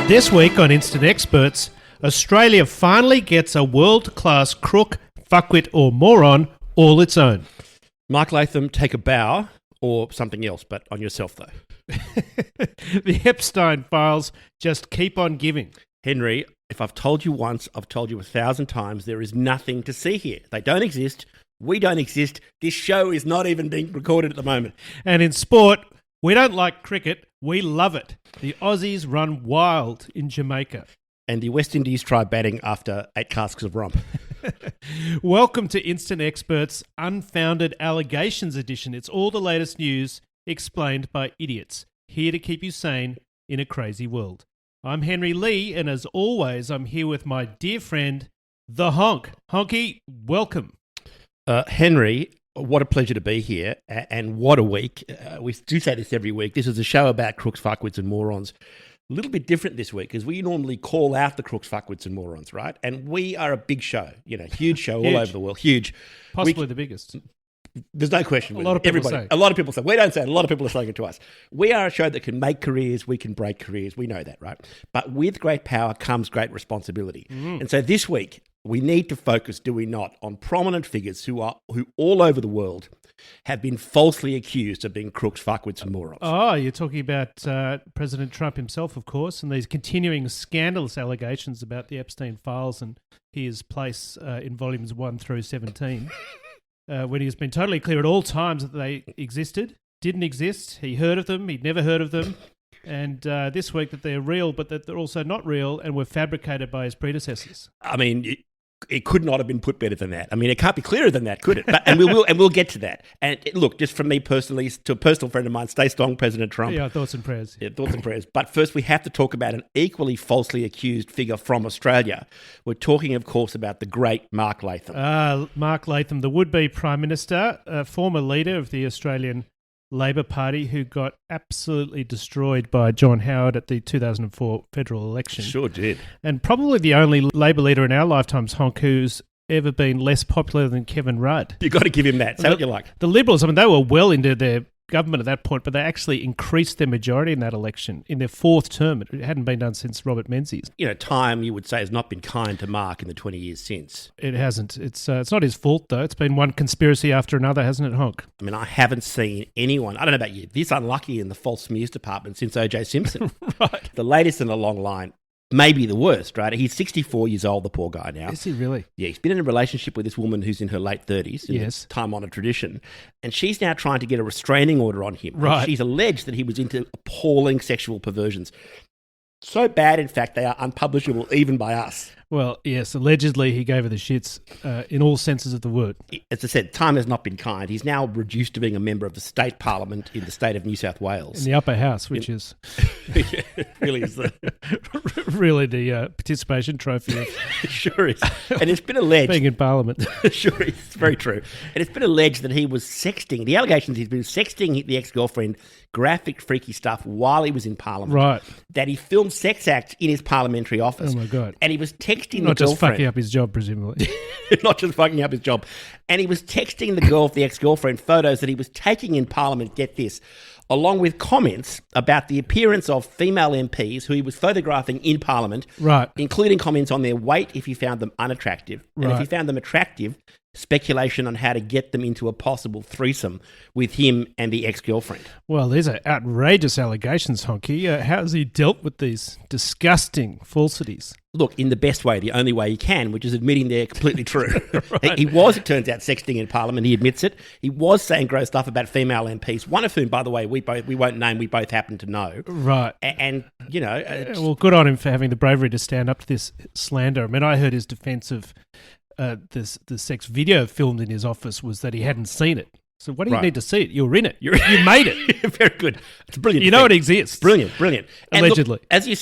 This week on Instant Experts, Australia finally gets a world-class crook, fuckwit or moron all its own. Mark Latham, take a bow or something else, but on yourself though. The Epstein Files just keep on giving. Henry, if I've told you once, I've told you 1,000 times, there is nothing to see here. They don't exist. We don't exist. This show is not even being recorded at the moment. And in sport, we don't like cricket, we love it. The Aussies run wild in Jamaica. And the West Indies try batting after 8 casks of rum. Welcome to Instant Experts Unfounded Allegations Edition. It's all the latest news explained by idiots, here to keep you sane in a crazy world. I'm Henry Lee, and as always, I'm here with my dear friend, the Honk. Honky, welcome. Henry, what a pleasure to be here, and what a week. We do say this every week. This is a show about crooks, fuckwits and morons. A little bit different this week because we normally call out the crooks, fuckwits and morons, right? And we are a big show, huge show all over the world, huge. Possibly the biggest. There's no question. A lot of people say. A lot of people say. We don't say it. A lot of people are saying it to us. We are a show that can make careers. We can break careers. We know that, right? But with great power comes great responsibility. And so this week, we need to focus, do we not, on prominent figures who all over the world have been falsely accused of being crooks, fuckwits and morons. Oh, you're talking about President Trump himself, of course, and these continuing scandalous allegations about the Epstein Files and his place in volumes 1 through 17. When he's been totally clear at all times that they existed, didn't exist, he heard of them, he'd never heard of them, and this week that they're real, but that they're also not real and were fabricated by his predecessors. I mean, it could not have been put better than that. I mean, it can't be clearer than that, could it? And we'll get to that. And look, just from me personally, to a personal friend of mine, stay strong, President Trump. Yeah, thoughts and prayers. Yeah, thoughts and prayers. But first, we have to talk about an equally falsely accused figure from Australia. We're talking, of course, about the great Mark Latham. Mark Latham, the would-be Prime Minister, former leader of the Australian Labor Party, who got absolutely destroyed by John Howard at the 2004 federal election. Sure did. And probably the only Labor leader in our lifetimes, Honk, who's ever been less popular than Kevin Rudd. You've got to give him that. Say what you like. The Liberals, I mean, they were well into their government at that point, but they actually increased their majority in that election in their 4th term. It hadn't been done since Robert Menzies. Time, you would say, has not been kind to Mark in the 20 years since. It hasn't. It's not his fault, though. It's been one conspiracy after another, hasn't it, Honk? I mean, I haven't seen anyone, I don't know about you, this unlucky in the false smears department since O.J. Simpson. Right. The latest in a long line. Maybe the worst, right? He's 64 years old, the poor guy now. Is he really? Yeah, he's been in a relationship with this woman who's in her late 30s. Yes. Time-honoured tradition. And she's now trying to get a restraining order on him. Right. And she's alleged that he was into appalling sexual perversions. So bad, in fact, they are unpublishable even by us. Well, yes, allegedly he gave her the shits in all senses of the word. As I said, time has not been kind. He's now reduced to being a member of the state parliament in the state of New South Wales. In the upper house, which is... Yeah, it really is. Really the participation trophy of... It sure is. And it's been alleged... being in parliament. Sure, it's very true. And it's been alleged that he was sexting. The allegations he's been sexting the ex-girlfriend, graphic, freaky stuff while he was in parliament. Right. That he filmed sex acts in his parliamentary office. Oh, my God. And he was texting the girlfriend. Not just fucking up his job, presumably. Not just fucking up his job. And he was texting the ex-girlfriend photos that he was taking in parliament, get this, along with comments about the appearance of female MPs who he was photographing in parliament, right, including comments on their weight if he found them unattractive. Right. And if he found them attractive, speculation on how to get them into a possible threesome with him and the ex-girlfriend. Well, these are outrageous allegations, Honky. How has he dealt with these disgusting falsities? Look, in the best way, the only way he can, which is admitting they're completely true. Right. He was, it turns out, sexting in Parliament. He admits it. He was saying gross stuff about female MPs, one of whom, by the way, we won't name, we both happen to know. Right. And well, good on him for having the bravery to stand up to this slander. I mean, I heard his defence of the sex video filmed in his office was that he hadn't seen it. So why do you need to see it? You're in it. You made it. Very good. It's brilliant. You know it exists. Brilliant. Allegedly. Look, as you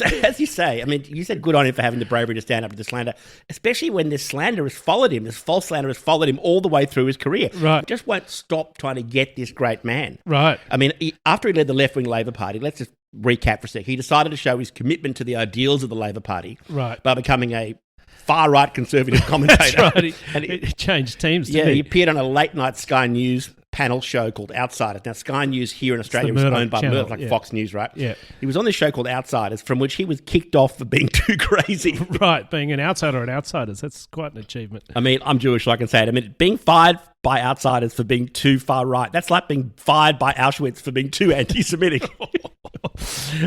say, I mean, you said good on him for having the bravery to stand up to the slander, especially when this slander has followed him, this false slander has followed him all the way through his career. Right. He just won't stop trying to get this great man. Right. I mean, after he led the left-wing Labor Party, let's just recap for a sec. He decided to show his commitment to the ideals of the Labor Party by becoming a far-right conservative commentator. That's right. And he changed teams, didn't he? He appeared on a late-night Sky News panel show called Outsiders. Now, Sky News here in Australia was Murdoch owned by channel, Murdoch, like Fox News, right? Yeah. He was on this show called Outsiders, from which he was kicked off for being too crazy. Right, being an outsider and outsiders, that's quite an achievement. I mean, I'm Jewish, so I can say it. I mean, being fired by outsiders for being too far right, that's like being fired by Auschwitz for being too anti-Semitic.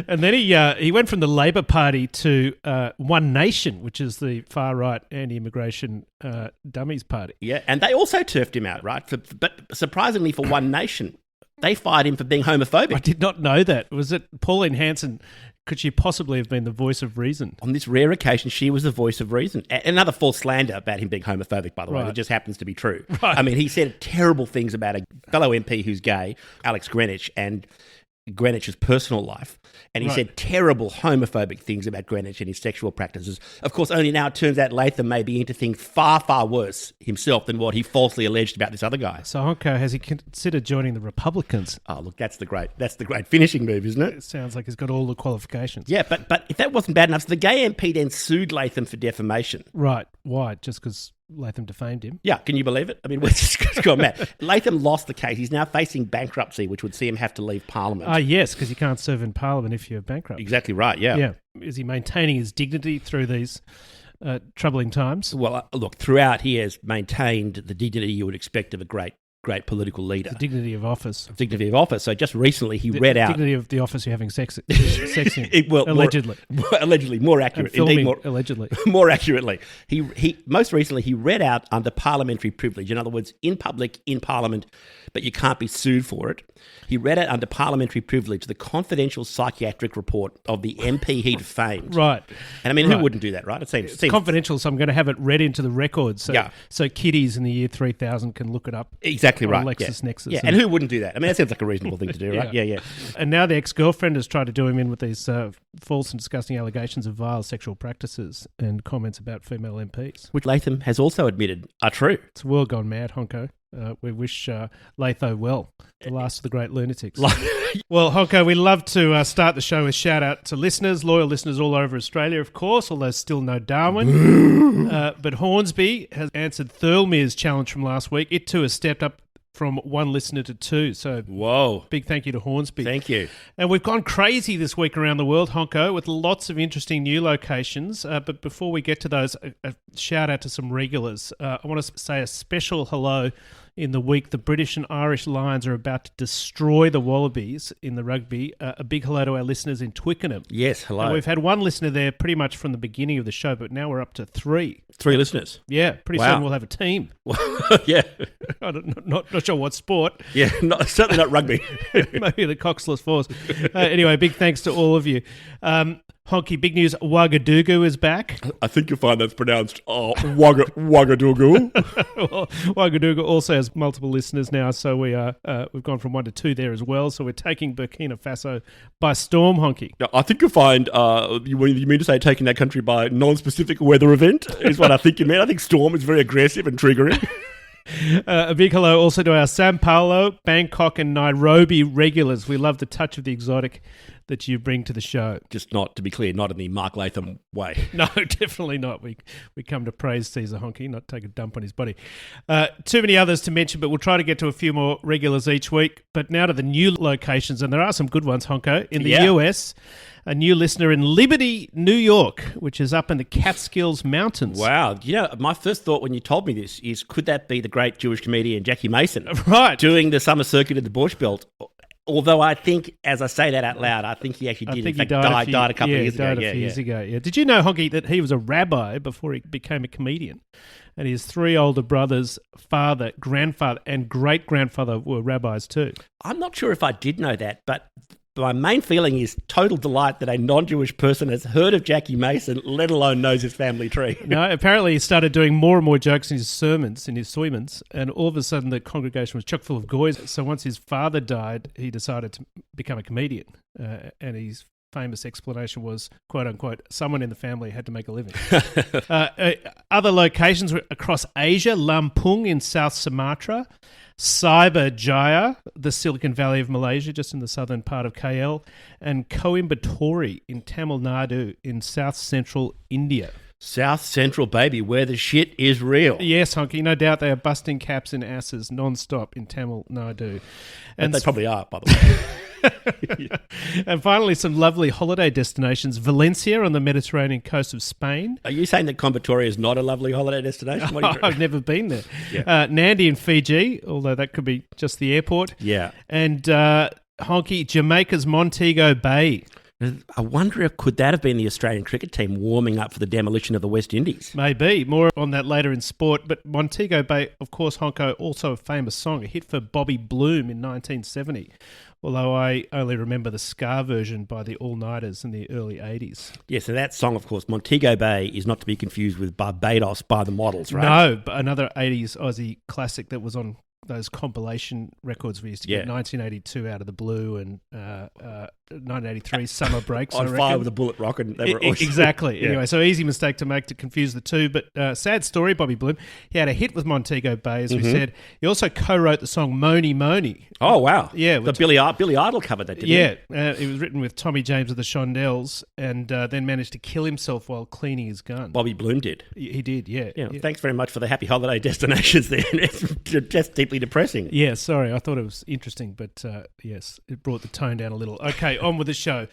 And then he went from the Labor Party to One Nation, which is the far-right anti-immigration dummies party. Yeah, and they also turfed him out, right? But surprisingly for One Nation, they fired him for being homophobic. I did not know that. Was it Pauline Hanson? Could she possibly have been the voice of reason? On this rare occasion, she was the voice of reason. Another false slander about him being homophobic, by the way, that just happens to be true. Right. I mean, he said terrible things about a fellow MP who's gay, Alex Greenwich, and Greenwich's personal life. And he said terrible homophobic things about Greenwich and his sexual practices. Of course, only now it turns out Latham may be into things far, far worse himself than what he falsely alleged about this other guy. So, Honko, has he considered joining the Republicans? Oh, look, that's the great finishing move, isn't it? It sounds like he's got all the qualifications. Yeah, but if that wasn't bad enough, so the gay MP then sued Latham for defamation. Right. Why? Just because Latham defamed him? Yeah, can you believe it? I mean, we're just gone mad. Latham lost the case. He's now facing bankruptcy, which would see him have to leave Parliament. Yes, because you can't serve in Parliament if you're bankrupt. Exactly right, yeah. Yeah. Is he maintaining his dignity through these troubling times? Well, look, throughout he has maintained the dignity you would expect of a great political leader. The dignity of office. Dignity of office. So just recently he read out... dignity of the office you're having sex in. Allegedly. Allegedly, more accurate. Indeed, allegedly. More accurately. He most recently he read out under parliamentary privilege, in other words, in public, in Parliament, but you can't be sued for it. He read out under parliamentary privilege the confidential psychiatric report of the MP he defamed. Right. And I mean, who wouldn't do that, right? It seems confidential, so I'm going to have it read into the records so kiddies in the year 3000 can look it up. Exactly right. LexisNexis. Yeah, and who wouldn't do that? I mean, that sounds like a reasonable thing to do, right? Yeah. And now the ex-girlfriend has tried to do him in with these false and disgusting allegations of vile sexual practices and comments about female MPs. Which Latham has also admitted are true. It's a world gone mad, Honko. We wish Latho well, the last of the great lunatics. Well, Honko, we love to start the show with shout-out to listeners, loyal listeners all over Australia, of course, although still no Darwin. But Hornsby has answered Thirlmere's challenge from last week. It too has stepped up from one listener to two. So, whoa. Big thank you to Hornsby. Thank you. And we've gone crazy this week around the world, Honko, with lots of interesting new locations. But before we get to those, a shout out to some regulars. I want to say a special hello in the week the British and Irish Lions are about to destroy the Wallabies in the rugby. A big hello to our listeners in Twickenham. Yes, hello. And we've had one listener there pretty much from the beginning of the show, but now we're up to three. 3 listeners? Yeah, pretty soon we'll have a team. Yeah. Not sure what sport. Yeah, certainly not rugby. Maybe the Coxless Force. Anyway, big thanks to all of you. Honky, big news, Ouagadougou is back. I think you'll find that's pronounced Ouagadougou. Well, Ouagadougou also has multiple listeners now, so we've gone from 1 to 2 there as well, so we're taking Burkina Faso by storm, Honky. I think you'll find, you mean to say taking that country by non-specific weather event is what I think you mean. I think storm is very aggressive and triggering. A big hello also to our Sao Paulo, Bangkok and Nairobi regulars. We love the touch of the exotic that you bring to the show. Just not, to be clear, not in the Mark Latham way. No, definitely not. We come to praise Caesar Honky, not take a dump on his body. Too many others to mention, but we'll try to get to a few more regulars each week. But now to the new locations, and there are some good ones, Honko. In the US, a new listener in Liberty, New York, which is up in the Catskills Mountains. Wow. You know, my first thought when you told me this is, could that be the great Jewish comedian Jackie Mason? Right. Doing the summer circuit of the Bush Belt. Although I think, as I say that out loud, I think he actually did. He died a couple of years ago. A few years ago. Yeah. Did you know, Honky, that he was a rabbi before he became a comedian? And his 3 older brothers, father, grandfather, and great-grandfather were rabbis too. I'm not sure if I did know that, but my main feeling is total delight that a non-Jewish person has heard of Jackie Mason, let alone knows his family tree. No, apparently he started doing more and more jokes in his sermons, in his sermons, and all of a sudden the congregation was chock full of goys. So once his father died, he decided to become a comedian, and his famous explanation was, quote unquote, someone in the family had to make a living. Other locations across Asia, Lampung in South Sumatra, Cyberjaya, the Silicon Valley of Malaysia, just in the southern part of KL, and Coimbatore in Tamil Nadu in south central India. South Central, baby, where the shit is real. Yes, Honky, no doubt they are busting caps in asses non-stop in Tamil Nadu. And they probably are, by the way. And finally, some lovely holiday destinations. Valencia on the Mediterranean coast of Spain. Are you saying that Coimbatore is not a lovely holiday destination? I've never been there. Yeah. Nandi in Fiji, although that could be just the airport. Yeah. And Honky, Jamaica's Montego Bay. I wonder if could that have been the Australian cricket team warming up for the demolition of the West Indies? Maybe. More on that later in sport. But Montego Bay, of course, Honko, also a famous song, a hit for Bobby Bloom in 1970. Although I only remember the ska version by the All-Nighters in the early 80s. Yeah, so that song, of course, Montego Bay, is not to be confused with Barbados by the Models, right? No, but another 80s Aussie classic that was on those compilation records we used to get, 1982 Out of the Blue and 1983 Summer Breaks. On Fire with a Bullet Rocket. They were awesome. Exactly. Yeah. Anyway, so easy mistake to make to confuse the two. But sad story, Bobby Bloom. He had a hit with Montego Bay, as we said. He also co-wrote the song Moni Moni. Oh, wow. Yeah. The Billy Idol covered that, didn't he? Yeah. It was written with Tommy James of the Shondells and then managed to kill himself while cleaning his gun. Bobby Bloom did. He did, yeah. Thanks very much for the happy holiday destinations there. It's just deeply depressing. Yeah, sorry. I thought it was interesting, but yes, it brought the tone down a little. Okay, on with the show.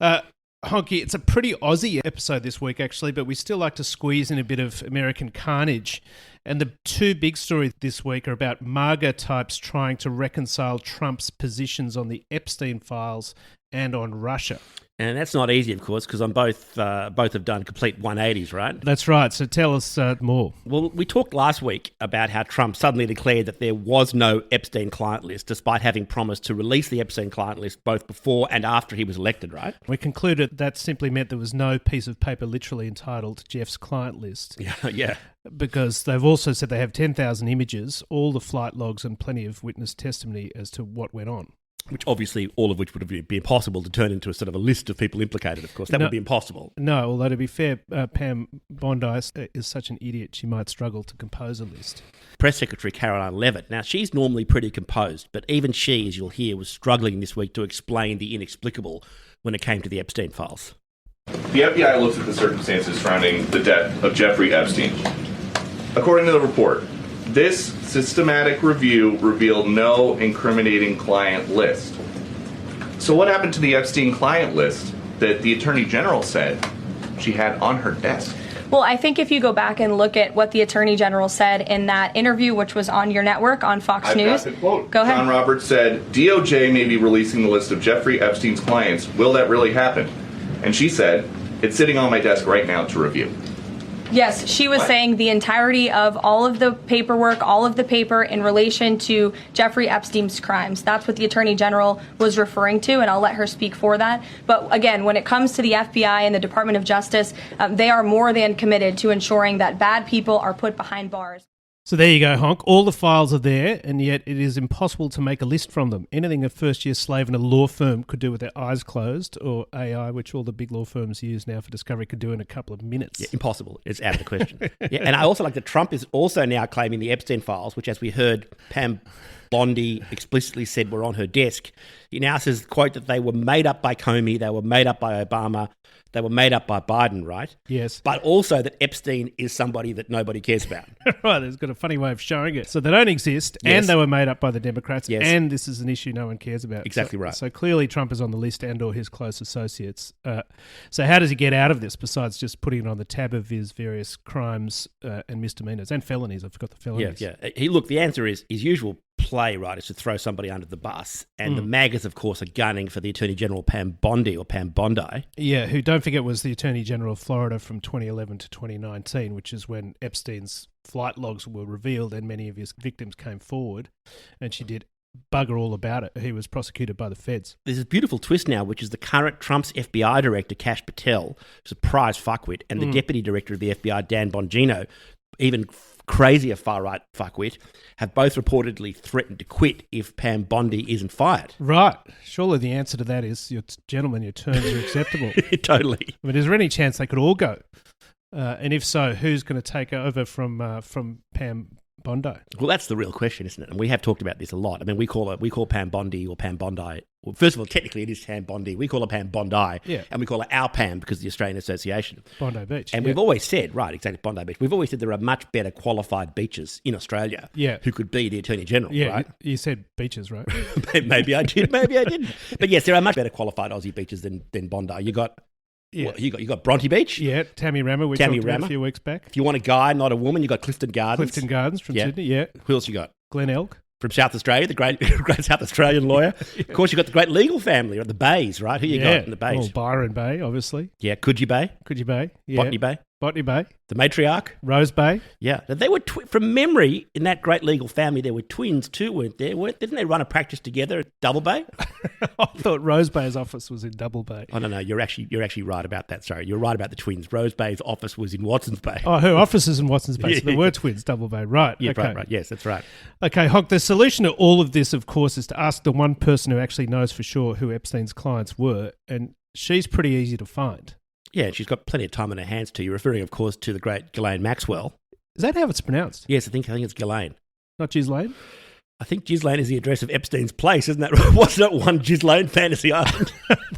Honky, it's a pretty Aussie episode this week, actually, but we still like to squeeze in a bit of American carnage. And the two big stories this week are about MAGA types trying to reconcile Trump's positions on the Epstein Files and on Russia. And that's not easy, of course, because both have done complete 180s, right? That's right. So tell us more. Well, we talked last week about how Trump suddenly declared that there was no Epstein client list, despite having promised to release the Epstein client list both before and after he was elected, right? We concluded that simply meant there was no piece of paper literally entitled Jeff's client list. Yeah. Because they've also said they have 10,000 images, all the flight logs and plenty of witness testimony as to what went on. Which obviously, all of which would be impossible to turn into a sort of a list of people implicated, of course. That would be impossible. No, although to be fair, Pam Blondi is such an idiot, she might struggle to compose a list. Press Secretary Caroline Levitt. Now, she's normally pretty composed, but even she, as you'll hear, was struggling this week to explain the inexplicable when it came to the Epstein files. The FBI looks at the circumstances surrounding the death of Jeffrey Epstein. According to the report, this systematic review revealed no incriminating client list. So what happened to the Epstein client list that the Attorney General said she had on her desk? Well, I think if you go back and look at what the Attorney General said in that interview, which was on your network on Fox News. I've got the quote. Go ahead. John Roberts said, DOJ may be releasing the list of Jeffrey Epstein's clients. Will that really happen? And she said, it's sitting on my desk right now to review. Yes, she was saying the entirety of all of the paperwork, all of the paper in relation to Jeffrey Epstein's crimes. That's what the Attorney General was referring to, and I'll let her speak for that. But again, when it comes to the FBI and the Department of Justice, they are more than committed to ensuring that bad people are put behind bars. So there you go, Honk. All the files are there, and yet it is impossible to make a list from them. Anything a first-year slave in a law firm could do with their eyes closed, or AI, which all the big law firms use now for discovery, could do in a couple of minutes. Yeah, impossible. It's out of the question. And I also like that Trump is also now claiming the Epstein files, which, as we heard, Pam Blondi explicitly said were on her desk. He now says, quote, that they were made up by Comey, they were made up by Obama, they were made up by Biden, right? Yes. But also that Epstein is somebody that nobody cares about. Right, it's got a funny way of showing it. So they don't exist, and they were made up by the Democrats, and this is an issue no one cares about. Exactly right. So clearly Trump is on the list and or his close associates. So how does he get out of this besides just putting it on the tab of his various crimes and misdemeanors and felonies? I forgot the felonies. Yeah. Look, the answer is his usual play, right, is to throw somebody under the bus. And the MAGAs, of course, are gunning for the Attorney General Pam Blondi or Pam Bondi. Yeah, who, don't forget, was the Attorney General of Florida from 2011 to 2019, which is when Epstein's flight logs were revealed and many of his victims came forward. And she did bugger all about it. He was prosecuted by the feds. There's a beautiful twist now, which is the current Trump's FBI director, Kash Patel, who's a prize fuckwit, and the deputy director of the FBI, Dan Bongino, even crazier far-right fuckwit, have both reportedly threatened to quit if Pam Bondi isn't fired. Right. Surely the answer to that is, gentlemen, your terms are acceptable. Totally. I mean, is there any chance they could all go? And if so, who's going to take over from Pam Bondi? Well, that's the real question, isn't it? And we have talked about this a lot. I mean, we call Pam Bondi or Pam Bondi. Well, first of all, technically it is Pam Bondi. We call her Pam Bondi. Yeah. And we call her our Pam because of the Australian Association. Bondi Beach. And we've always said, right, exactly, Bondi Beach. We've always said there are much better qualified beaches in Australia who could be the Attorney General, right? You said beaches, right? Maybe I did, maybe I didn't. But yes, there are much better qualified Aussie beaches than Bondi. You got Bronte Beach. Yeah, Tammy Rammer. We talked about a few weeks back. If you want a guy, not a woman, you got Clifton Gardens. Clifton Gardens from Sydney, yeah. Who else you got? Glen Elk. From South Australia, the great South Australian lawyer. Of course, you got the great legal family, the Bays, right? Who you got in the Bays? Oh, Byron Bay, obviously. Yeah, Coogee Bay. Yeah. Botany Bay. Botany Bay. The matriarch. Rose Bay. Yeah. They were, from memory, in that great legal family, there were twins too, weren't there? Didn't they run a practice together at Double Bay? I thought Rose Bay's office was in Double Bay. Oh, no, you're actually right about that. Sorry, you're right about the twins. Rose Bay's office was in Watson's Bay. Oh, her office is in Watson's Bay. So there were twins, Double Bay. Right. Yeah, okay. right. Yes, that's right. Okay, Honk, the solution to all of this, of course, is to ask the one person who actually knows for sure who Epstein's clients were, and she's pretty easy to find. Yeah, she's got plenty of time on her hands too. You're referring, of course, to the great Ghislaine Maxwell. Is that how it's pronounced? Yes, I think it's Ghislaine. Not Ghislaine? I think Ghislaine is the address of Epstein's place, isn't that? Wasn't it one Ghislaine Fantasy Island?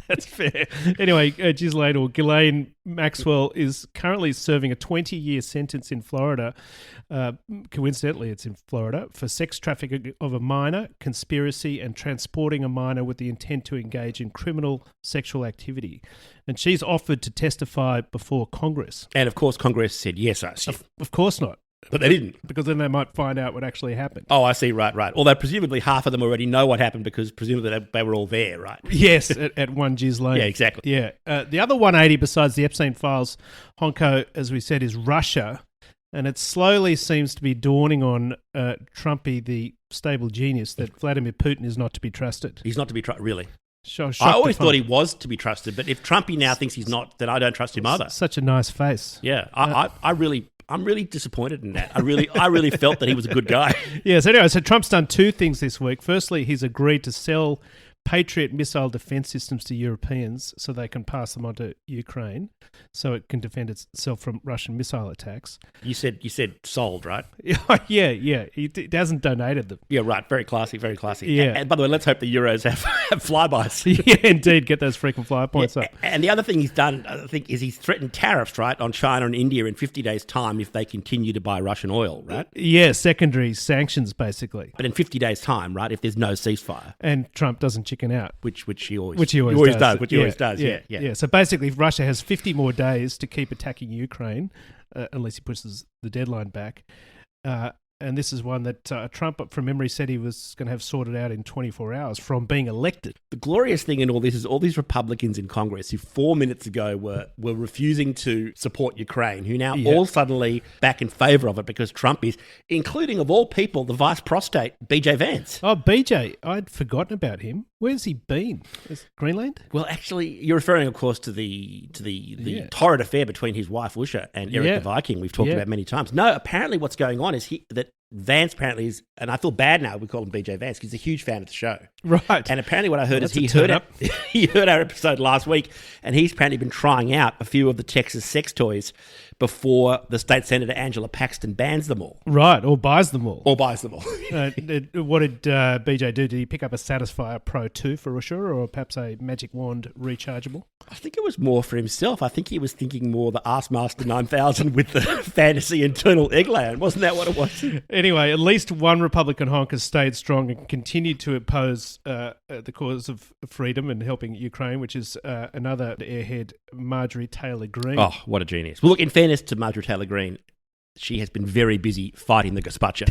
That's fair. Anyway, Ghislaine or Ghislaine Maxwell is currently serving a 20-year sentence in Florida. Coincidentally, it's in Florida for sex trafficking of a minor, conspiracy, and transporting a minor with the intent to engage in criminal sexual activity. And she's offered to testify before Congress. And of course, Congress said yes, I assume. Of course not. But they didn't. Because then they might find out what actually happened. Oh, I see. Right. Although presumably half of them already know what happened because presumably they were all there, right? Yes, at one Ghislaine. Yeah, exactly. Yeah. The other 180 besides the Epstein Files, Honko, as we said, is Russia. And it slowly seems to be dawning on Trumpy, the stable genius, that Vladimir Putin is not to be trusted. He's not to be trusted, really. I always thought he was to be trusted, but if Trumpy now thinks he's not, then I don't trust him either. Such a nice face. Yeah, I'm really disappointed in that. I really felt that he was a good guy. Yeah, so anyway, Trump's done two things this week. Firstly, he's agreed to sell Patriot missile defense systems to Europeans so they can pass them on to Ukraine so it can defend itself from Russian missile attacks. You said sold, right? Yeah. He hasn't donated them. Yeah, right. Very classy, very classy. Yeah. And by the way, let's hope the Euros have flybys. Yeah, indeed. Get those frequent fly points up. And the other thing he's done, I think, is he's threatened tariffs, right, on China and India in 50 days' time if they continue to buy Russian oil, right? Yeah, secondary sanctions, basically. But in 50 days' time, right, if there's no ceasefire. And Trump doesn't chicken out. Which he always does. Yeah. So basically, Russia has 50 more days to keep attacking Ukraine, unless he pushes the deadline back. And this is one that Trump, from memory, said he was going to have sorted out in 24 hours from being elected. The glorious thing in all this is all these Republicans in Congress who 4 minutes ago were refusing to support Ukraine, who now all suddenly back in favour of it because Trump is, including of all people, the vice prostate, BJ Vance. Oh, BJ, I'd forgotten about him. Where's he been? Greenland? Well, actually, you're referring, of course, to the torrid affair between his wife Usha and Eric the Viking. We've talked about many times. No, apparently, what's going on is that Vance apparently is, and I feel bad now we call him BJ Vance because he's a huge fan of the show. Right. And apparently what I heard is he heard our episode last week, and he's apparently been trying out a few of the Texas sex toys before the state senator Angela Paxton bans them all. Right, or buys them all. What did BJ do? Did he pick up a Satisfyer Pro 2 for Usher, or perhaps a Magic Wand rechargeable? I think it was more for himself. I think he was thinking more the Assmasster 9000 with the fantasy internal eggland. Wasn't that what it was? Anyway, at least one Republican honk has stayed strong and continued to oppose the cause of freedom and helping Ukraine, which is another airhead, Marjorie Taylor Greene. Oh, what a genius. Well, look, in fairness to Marjorie Taylor Greene, she has been very busy fighting the gazpacho.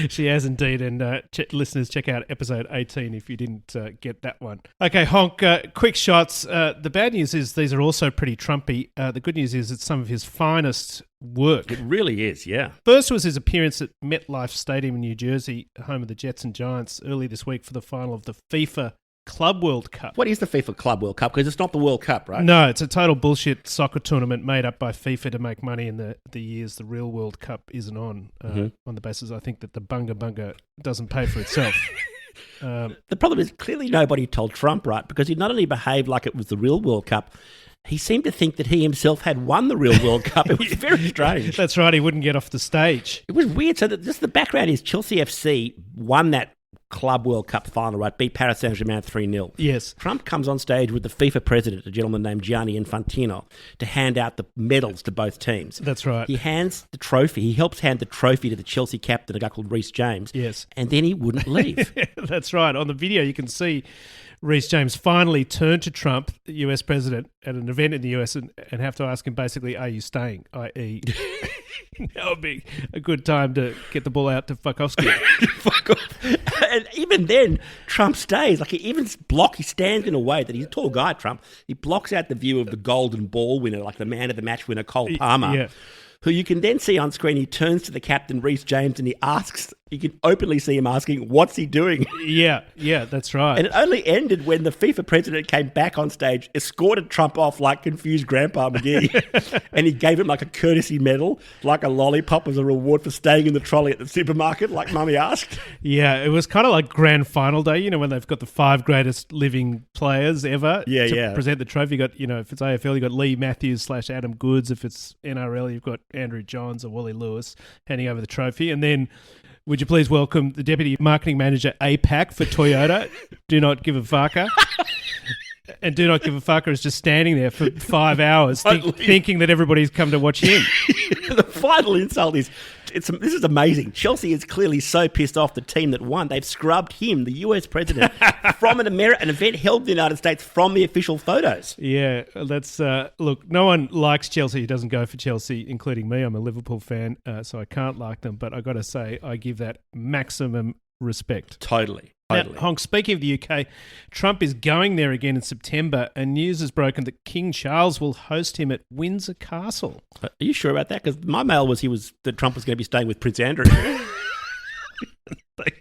She has indeed, and listeners, check out episode 18 if you didn't get that one. Okay, Honk, quick shots. The bad news is these are also pretty Trumpy. The good news is it's some of his finest work. It really is, yeah. First was his appearance at MetLife Stadium in New Jersey, home of the Jets and Giants, early this week for the final of the FIFA Club World Cup. What is the FIFA Club World Cup? Because it's not the World Cup, right? No, it's a total bullshit soccer tournament made up by FIFA to make money in the years the real World Cup isn't on the basis, I think, that the bunga bunga doesn't pay for itself. The problem is clearly nobody told Trump, right? Because he not only behaved like it was the real World Cup, he seemed to think that he himself had won the real World Cup. It was very strange. That's right. He wouldn't get off the stage. It was weird. So just the background is Chelsea FC won that Club World Cup final, right? Beat Paris Saint-Germain 3-0. Yes. Trump comes on stage with the FIFA president, a gentleman named Gianni Infantino, to hand out the medals to both teams. That's right. He hands the trophy. He helps hand the trophy to the Chelsea captain, a guy called Reece James. Yes. And then he wouldn't leave. That's right. On the video, you can see Reece James finally turn to Trump, the US president, at an event in the US and have to ask him basically, are you staying? I.e., that would be a good time to get the ball out to Fuckowski. Fuck off. And even then, Trump stays. Like, he stands in a way that he's a tall guy, Trump. He blocks out the view of the golden ball winner, like the man of the match winner, Cole Palmer, who you can then see on screen. He turns to the captain, Reece James, and he asks, you can openly see him asking, what's he doing? Yeah, that's right. And it only ended when the FIFA president came back on stage, escorted Trump off like confused Grandpa McGee, and he gave him like a courtesy medal, like a lollipop as a reward for staying in the trolley at the supermarket, like Mummy asked. Yeah, it was kind of like grand final day, you know, when they've got the 5 greatest living players ever to present the trophy. You got, you know, if it's AFL, you've got Lee Matthews / Adam Goods. If it's NRL, you've got Andrew Johns or Wally Lewis handing over the trophy. And then, would you please welcome the Deputy Marketing Manager APAC for Toyota? Do not give a fucker. And do not give a fucker is just standing there for 5 hours thinking that everybody's come to watch him. The final insult is, this is amazing. Chelsea is clearly so pissed off the team that won. They've scrubbed him, the US president, from an event held in the United States from the official photos. Yeah, that's... look, no one likes Chelsea who doesn't go for Chelsea, including me. I'm a Liverpool fan, so I can't like them. But I got to say, I give that maximum respect. Totally. Now, Honk, speaking of the UK, Trump is going there again in September, and news has broken that King Charles will host him at Windsor Castle. Are you sure about that? Because my mail was that Trump was going to be staying with Prince Andrew. They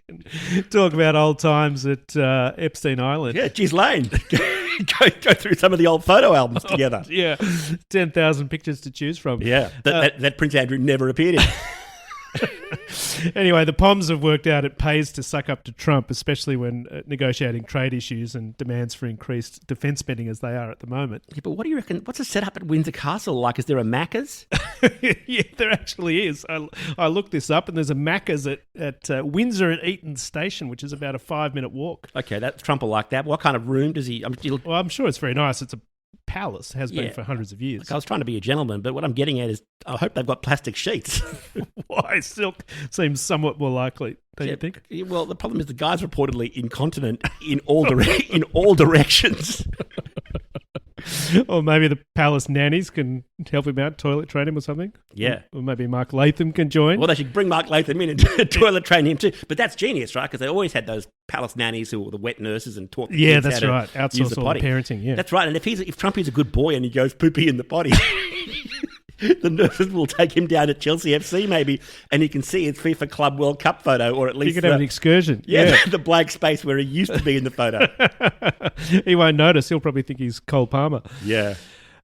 can talk about old times at Epstein Island. Yeah, geez, Lane. go through some of the old photo albums together. Yeah, 10,000 pictures to choose from. Yeah, that Prince Andrew never appeared in. Anyway, the Poms have worked out it pays to suck up to Trump, especially when negotiating trade issues and demands for increased defence spending as they are at the moment. Yeah, but what do you reckon? What's the setup at Windsor Castle like? Is there a Macca's? Yeah, there actually is. I looked this up, and there's a Macca's at Windsor and Eaton Station, which is about a 5-minute walk. Okay, Trump will like that. What kind of room does he... Well, I'm sure it's very nice. It's a palace, has been for hundreds of years. Like, I was trying to be a gentleman, but what I'm getting at is I hope they've got plastic sheets. Why? Silk seems somewhat more likely, don't you think? Well, the problem is the guy's reportedly incontinent in all directions. Or maybe the palace nannies can help him out, toilet train him or something. Yeah. Or maybe Mark Latham can join. Well, they should bring Mark Latham in and toilet train him too. But that's genius, right? Because they always had those palace nannies who were the wet nurses and taught the kids that's how right. to Outsource use the all potty. the parenting, yeah. That's right. And if Trump is a good boy and he goes poopy in the potty... the nurses will take him down to Chelsea FC maybe, and he can see his FIFA Club World Cup photo, or at least... He could have an excursion. Yeah, the blank space where he used to be in the photo. He won't notice. He'll probably think he's Cole Palmer. Yeah.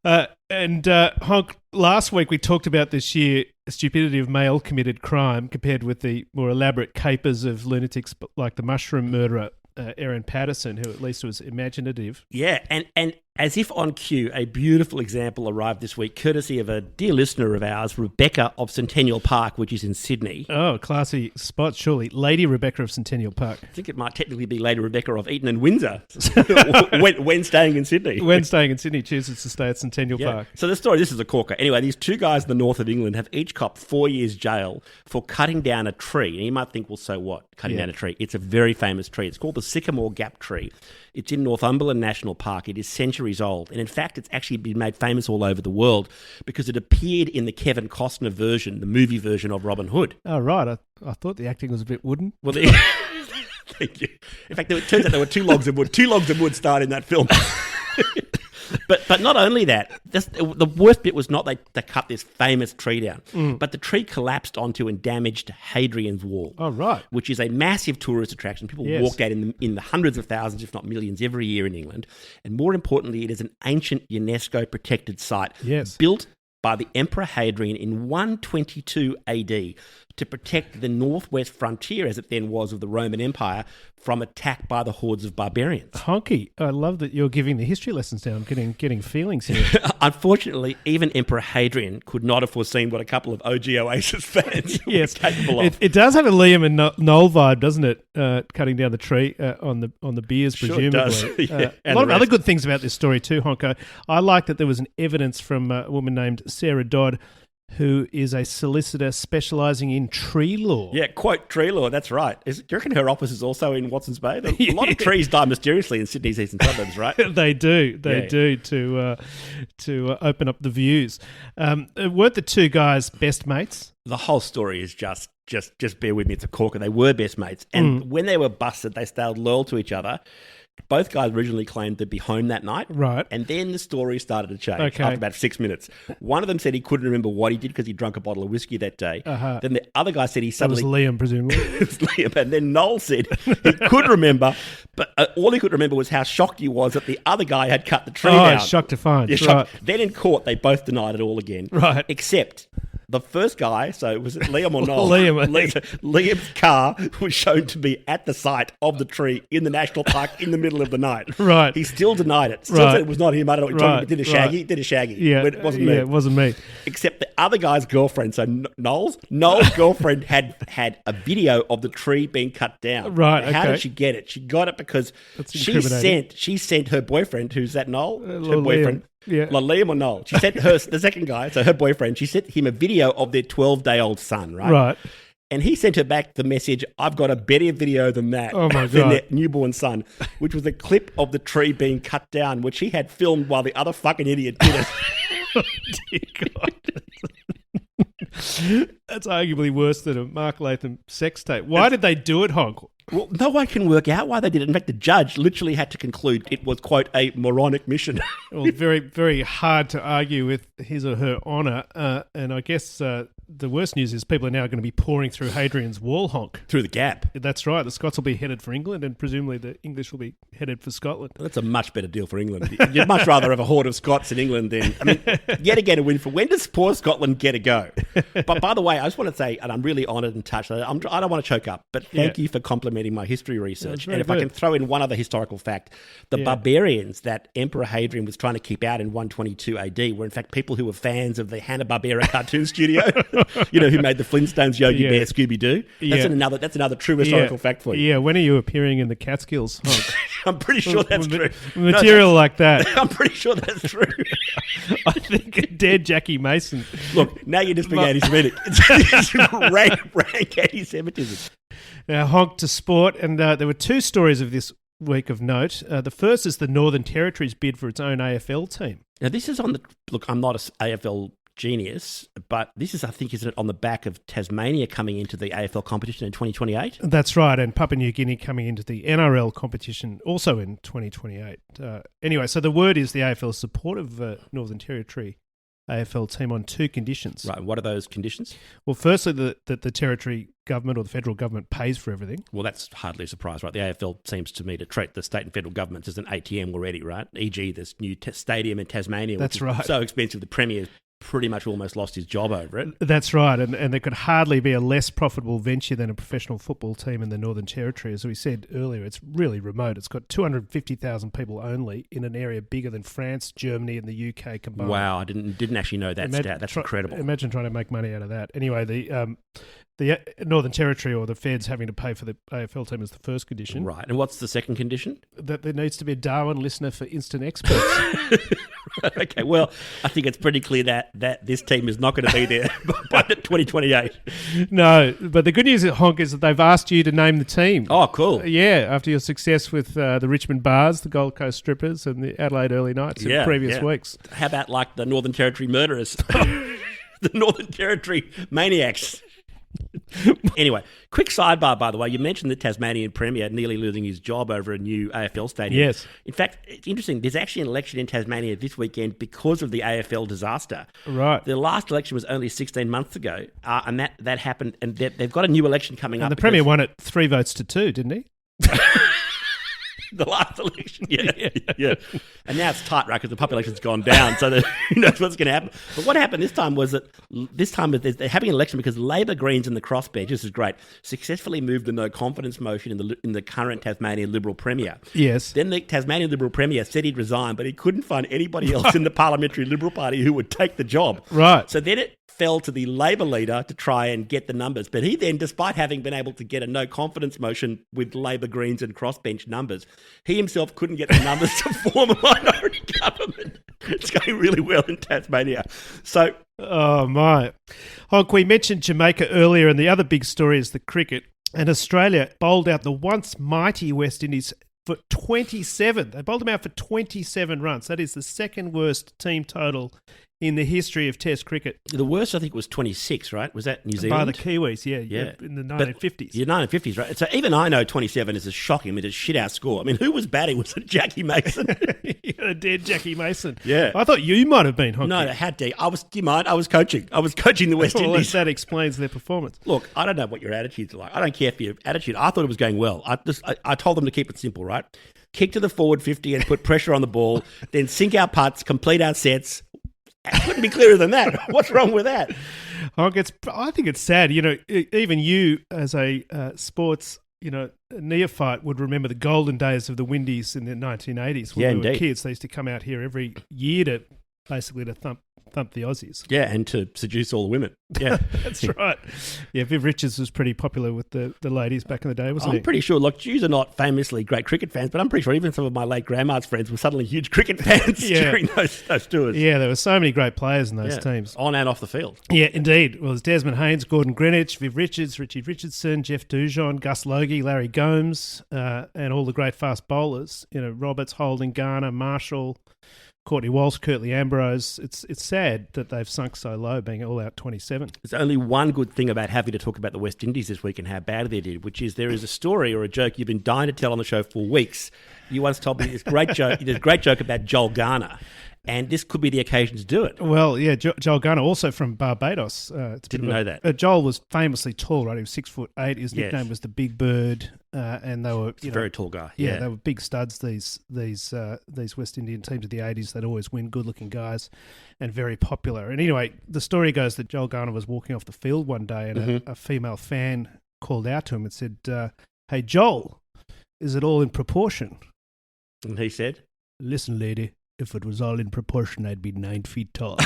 Honk, last week we talked about the sheer stupidity of male-committed crime compared with the more elaborate capers of lunatics like the mushroom murderer, Aaron Patterson, who at least was imaginative. Yeah, and as if on cue, a beautiful example arrived this week, courtesy of a dear listener of ours, Rebecca of Centennial Park, which is in Sydney. Oh, classy spot, surely. Lady Rebecca of Centennial Park. I think it might technically be Lady Rebecca of Eton and Windsor, when staying in Sydney. When staying in Sydney, chooses to stay at Centennial Park. So the story, this is a corker. Anyway, these two guys in the north of England have each copped 4 years jail for cutting down a tree. And you might think, well, so what? Cutting down a tree. It's a very famous tree. It's called the Sycamore Gap tree. It's in Northumberland National Park. It is centuries old. And in fact, it's actually been made famous all over the world because it appeared in the Kevin Costner version, the movie version of Robin Hood. Oh, right. I thought the acting was a bit wooden. Well, thank you. In fact, it turns out there were 2 logs of wood. 2 logs of wood starred in that film. But not only that, the worst bit was not they cut this famous tree down, but the tree collapsed onto and damaged Hadrian's Wall. Oh, right. Which is a massive tourist attraction. People walk out in the hundreds of thousands, if not millions, every year in England. And more importantly, it is an ancient UNESCO-protected site built by the Emperor Hadrian in 122 AD to protect the northwest frontier, as it then was, of the Roman Empire from attack by the hordes of barbarians. Honky, I love that you're giving the history lessons now. I'm getting feelings here. Unfortunately, even Emperor Hadrian could not have foreseen what a couple of OG Oasis fans were capable of. It does have a Liam and Noel vibe, doesn't it? Cutting down the tree on the beers, presumably. Does. A lot of other good things about this story too, Honko. I like that there was an evidence from a woman named Sarah Dodd, who is a solicitor specialising in tree law. Yeah, quote, tree law, that's right. Do you reckon her office is also in Watson's Bay? A lot of trees die mysteriously in Sydney's eastern suburbs, right? They do to open up the views. Weren't the two guys best mates? The whole story is just bear with me, it's a corker. They were best mates. And when they were busted, they stayed loyal to each other. Both guys originally claimed to be home that night. Right. And then the story started to change after about 6 minutes. One of them said he couldn't remember what he did because he drank a bottle of whiskey that day. Then the other guy said he suddenly... That was Liam, presumably. It was Liam. And then Noel said he could remember, but all he could remember was how shocked he was that the other guy had cut the tree down. Shocked to find. Yeah, right. shocked. Then in court, they both denied it all again. Right. Except... the first guy, so was it Liam or Noel? Liam's car was shown to be at the site of the tree in the national park in the middle of the night. Right. He still denied it. Still said it was not him. I don't know what you're talking about. Did a shaggy. Did a shaggy. Yeah. But it wasn't me. Yeah, it wasn't me. Except the other guy's girlfriend, so Noel's girlfriend had a video of the tree being cut down. Right, How okay. did she get it? She got it because That's she sent her boyfriend, who's that Noel? Her Liam. boyfriend. Yeah. Liam or Noel. She sent her, the second guy, so her boyfriend, she sent him a video of their 12-day-old son, right? Right. And he sent her back the message, I've got a better video than that. Oh, my than God. their newborn son, which was a clip of the tree being cut down, which he had filmed while the other fucking idiot did it. Oh, dear God. That's arguably worse than a Mark Latham sex tape. Why did they do it, Honk? Well, no one can work out why they did it. In fact, the judge literally had to conclude it was, quote, a moronic mission. Well, very, very hard to argue with his or her honour. And I guess the worst news is people are now going to be pouring through Hadrian's wall, Honk. Through the gap. That's right. The Scots will be headed for England, and presumably the English will be headed for Scotland. Well, that's a much better deal for England. You'd much rather have a horde of Scots in England than... I mean, yet again, a win for... When does poor Scotland get a go? But by the way, I just want to say, and I'm really honoured and touched, I don't want to choke up, but thank you for complimenting my history research. And if I can throw in one other historical fact, the barbarians that Emperor Hadrian was trying to keep out in 122 AD were in fact people who were fans of the Hanna-Barbera cartoon studio, who made the Flintstones, Yogi Bear, Scooby-Doo. That's another true historical fact for you. Yeah, when are you appearing in the Catskills, Honk? I'm pretty sure that's true. Material like that. I'm pretty sure that's true. I think a dead Jackie Mason. Look, now you're just being anti-Semitic. It's rank anti-Semitism. Now, Honk to sport, and there were two stories of this week of note. The first is the Northern Territory's bid for its own AFL team. Now, this is on the... Look, I'm not an AFL genius, but this is, I think, is on the back of Tasmania coming into the AFL competition in 2028? That's right, and Papua New Guinea coming into the NRL competition also in 2028. Anyway, so the word is the AFL support of Northern Territory AFL team on two conditions. Right, what are those conditions? Well, firstly, that the territory government or the federal government pays for everything. Well, that's hardly a surprise, right? The AFL seems to me to treat the state and federal governments as an ATM already, right? E.g. this new stadium in Tasmania, That's right. So expensive, the Premier pretty much almost lost his job over it. That's right, and there could hardly be a less profitable venture than a professional football team in the Northern Territory. As we said earlier, it's really remote. It's got 250,000 people only in an area bigger than France, Germany and the UK combined. Wow, I didn't actually know that stat. That's incredible. Imagine trying to make money out of that. Anyway, the Northern Territory or the feds having to pay for the AFL team is the first condition. Right, and what's the second condition? That there needs to be a Darwin listener for instant experts. Okay, well, I think it's pretty clear that this team is not going to be there by 2028. No, but the good news at Honk is that they've asked you to name the team. Oh, cool. Yeah, after your success with the Richmond Bars, the Gold Coast Strippers and the Adelaide Early Knights in previous weeks. How about like the Northern Territory Murderers? The Northern Territory Maniacs. Anyway, quick sidebar, by the way. You mentioned the Tasmanian Premier nearly losing his job over a new AFL stadium. Yes. In fact, it's interesting. There's actually an election in Tasmania this weekend because of the AFL disaster. Right. The last election was only 16 months ago, and that happened, and they've got a new election coming up. And the Premier won it 3 votes to 2, didn't he? The last election, yeah. And now it's tight, right, because the population's gone down, so who knows what's going to happen. But what happened this time was that they're having an election because Labor, Greens and the crossbench, this is great, successfully moved the no confidence motion in the current Tasmanian Liberal Premier. Yes. Then the Tasmanian Liberal Premier said he'd resign, but he couldn't find anybody else in the Parliamentary Liberal Party who would take the job. Right. So then it fell to the Labor leader to try and get the numbers. But he then, despite having been able to get a no confidence motion with Labor, Greens and crossbench numbers, he himself couldn't get the numbers to form a minority government. It's going really well in Tasmania. So, oh my. Honk, we mentioned Jamaica earlier, and the other big story is the cricket. And Australia bowled out the once mighty West Indies for 27. They bowled them out for 27 runs. That is the second worst team total in the history of Test cricket. The worst, I think, was 26, right? Was that New By Zealand? the Kiwis, yeah, in the 1950s. Yeah, 1950s, right? So even I know 27 is a shocking, it's a shit-house score. I mean, who was batting? Was it Jackie Mason? A dead Jackie Mason. Yeah. I thought you might have been, Honky. No, how dare I was, do you mind? I was coaching. I was coaching the West Indies. That explains their performance. Look, I don't know what your attitudes are like. I don't care for your attitude. I thought it was going well. I told them to keep it simple, right? Kick to the forward 50 and put pressure on the ball, then sink our putts, complete our sets. It couldn't be clearer than that. What's wrong with that? I think it's sad. You know, even you as a sports, neophyte would remember the golden days of the Windies in the 1980s when we were kids. They used to come out here every year to thump the Aussies. Yeah, and to seduce all the women. Yeah, that's right. Yeah, Viv Richards was pretty popular with the ladies back in the day, wasn't he? I'm pretty sure, look, Jews are not famously great cricket fans, but I'm pretty sure even some of my late grandma's friends were suddenly huge cricket fans during those tours. Yeah, there were so many great players in those teams. On and off the field. Yeah, indeed. Well, there's Desmond Haynes, Gordon Greenwich, Viv Richards, Richie Richardson, Jeff Dujon, Gus Logie, Larry Gomes, and all the great fast bowlers. Roberts, Holding, Garner, Marshall, Courtney Walsh, Curtly Ambrose. It's sad that they've sunk so low, being all out 27. There's only one good thing about having to talk about the West Indies this week and how bad they did, which is there is a story or a joke you've been dying to tell on the show for weeks. You once told me this great joke about Joel Garner, and this could be the occasion to do it. Well, yeah, Joel Garner, also from Barbados. Didn't know that. Joel was famously tall, right? He was 6'8". His nickname was the Big Bird, and they were a very tall guy. Yeah, they were big studs. These West Indian teams of the 80s, they'd always win, good-looking guys, and very popular. And anyway, the story goes that Joel Garner was walking off the field one day, and a female fan called out to him and said, "Hey, Joel, is it all in proportion?" And he said, "Listen, lady. If it was all in proportion, I'd be 9 feet tall."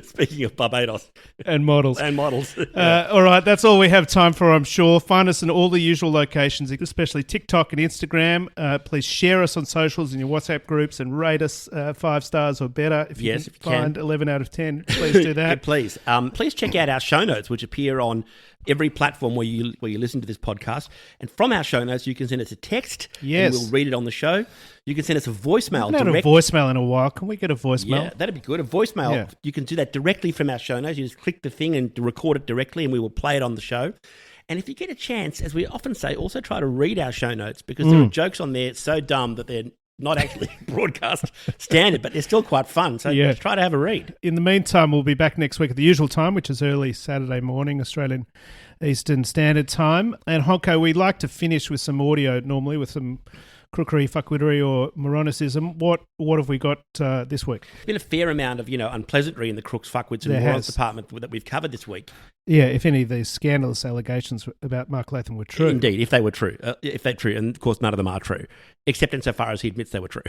Speaking of Barbados. And models. Yeah. All right, that's all we have time for, I'm sure. Find us in all the usual locations, especially TikTok and Instagram. Please share us on socials in your WhatsApp groups and rate us 5 stars or better. If you can find 11 out of 10, please do that. Yeah, please. Please check out our show notes, which appear on every platform where you listen to this podcast. And from our show notes, you can send us a text. Yes. And we'll read it on the show. You can send us a voicemail. We haven't had a voicemail in a while. Can we get a voicemail? Yeah, that'd be good. A voicemail. Yeah. You can do that directly from our show notes. You just click the thing and record it directly, and we will play it on the show. And if you get a chance, as we often say, also try to read our show notes, because there are jokes on there so dumb that they're not actually broadcast standard, but they're still quite fun. So try to have a read. In the meantime, we'll be back next week at the usual time, which is early Saturday morning, Australian Eastern Standard Time. And Honko, we like to finish with some audio normally, with some crookery, fuckwittery or moronicism. What have we got this week? There's been a fair amount of, unpleasantry in the Crooks, Fuckwits and Morons department that we've covered this week. Yeah, if any of these scandalous allegations about Mark Latham were true. Indeed, if they were true. If they're true, and of course none of them are true, except insofar as he admits they were true.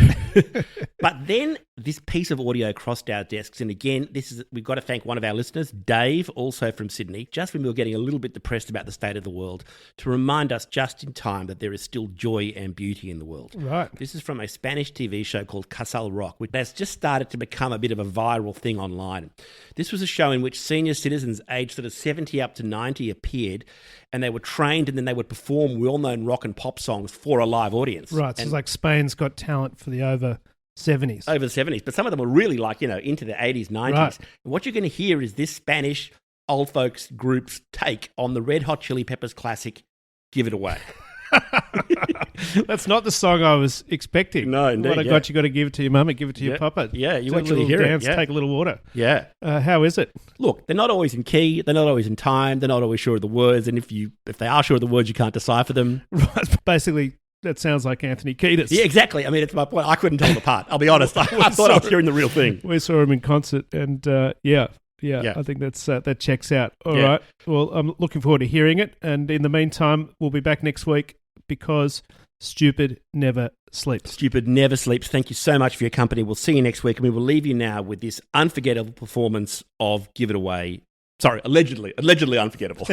But then this piece of audio crossed our desks, and again, we've got to thank one of our listeners, Dave, also from Sydney, just when we were getting a little bit depressed about the state of the world, to remind us just in time that there is still joy and beauty in the world. Right. This is from a Spanish TV show called Casal Rock, which has just started to become a bit of a viral thing online. This was a show in which senior citizens aged sort of 70 up to 90 appeared, and they were trained, and then they would perform well-known rock and pop songs for a live audience. Right, so it's like Spain's Got Talent for the over 70s. Over the 70s, but some of them were really into the 80s, 90s. Right. And what you're going to hear is this Spanish old folks group's take on the Red Hot Chili Peppers classic, Give It Away. That's not the song I was expecting. No, indeed, What I got, you got to give it to your mum and give it to your papa. Yeah, you Do a actually little hear it, dance, yeah. take a little water. Yeah. How is it? Look, they're not always in key. They're not always in time. They're not always sure of the words. And if they are sure of the words, you can't decipher them. Right, basically, that sounds like Anthony Kiedis. Yeah, exactly. I mean, it's my point. I couldn't tell them apart. I'll be honest. I thought I was hearing the real thing. We saw him in concert, and yeah, I think that checks out. All right. Well, I'm looking forward to hearing it. And in the meantime, we'll be back next week because stupid never sleeps. Stupid never sleeps. Thank you so much for your company. We'll see you next week, and we will leave you now with this unforgettable performance of Give It Away. Sorry, allegedly unforgettable.